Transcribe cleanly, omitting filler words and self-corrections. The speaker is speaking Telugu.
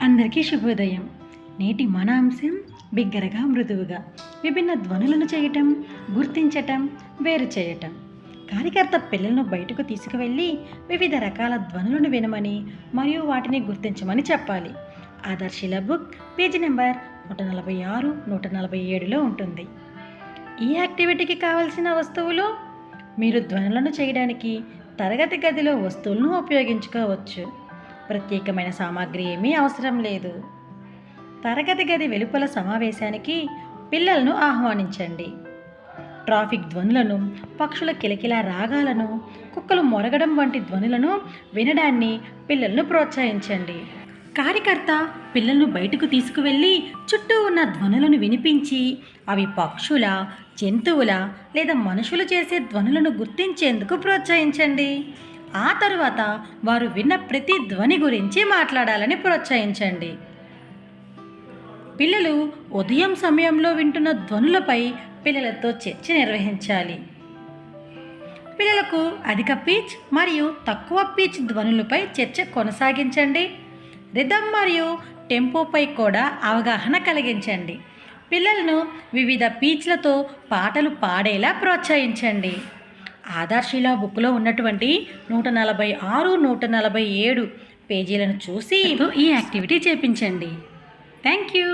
అందరికీ శుభోదయం. నేటి మన అంశం బిగ్గరగా మృదువుగా విభిన్న ధ్వనులను చేయటం, గుర్తించటం, వేరు చేయటం. కార్యకర్త పిల్లలను బయటకు తీసుకువెళ్ళి వివిధ రకాల ధ్వనులను వినమని మరియు వాటిని గుర్తించమని చెప్పాలి. ఆదర్శిల బుక్ పేజీ నెంబర్ 146, 147లో ఉంటుంది. ఈ యాక్టివిటీకి కావలసిన వస్తువులు: మీరు ధ్వనులను చేయడానికి తరగతి గదిలో వస్తువులను ఉపయోగించుకోవచ్చు. ప్రత్యేకమైన సామాగ్రి ఏమీ అవసరం లేదు. తరగతి గది వెలుపల సమావేశానికి పిల్లలను ఆహ్వానించండి. ట్రాఫిక్ ధ్వనులను, పక్షుల కిలకిల రాగాలను, కుక్కలు మొరగడం వంటి ధ్వనులను వినడాన్ని పిల్లలను ప్రోత్సహించండి. కార్యకర్త పిల్లలను బయటకు తీసుకువెళ్ళి చుట్టూ ఉన్న ధ్వనులను వినిపించి అవి పక్షుల, జంతువుల లేదా మనుషులు చేసే ధ్వనులను గుర్తించేందుకు ప్రోత్సహించండి. ఆ తరువాత వారు విన్న ప్రతి ధ్వని గురించి మాట్లాడాలని ప్రోత్సహించండి. పిల్లలు ఉదయం సమయంలో వింటున్న ధ్వనులపై పిల్లలతో చర్చ నిర్వహించాలి. పిల్లలకు అధిక పిచ్ మరియు తక్కువ పిచ్ ధ్వనులపై చర్చ కొనసాగించండి. రిథమ్ మరియు టెంపోపై కూడా అవగాహన కలిగించండి. పిల్లలను వివిధ పిచ్లతో పాటలు పాడేలా ప్రోత్సహించండి. ఆదర్శిల బుక్లో ఉన్నటువంటి 146, 147 పేజీలను చూసి ఈ యాక్టివిటీ చేపించండి. Thank you.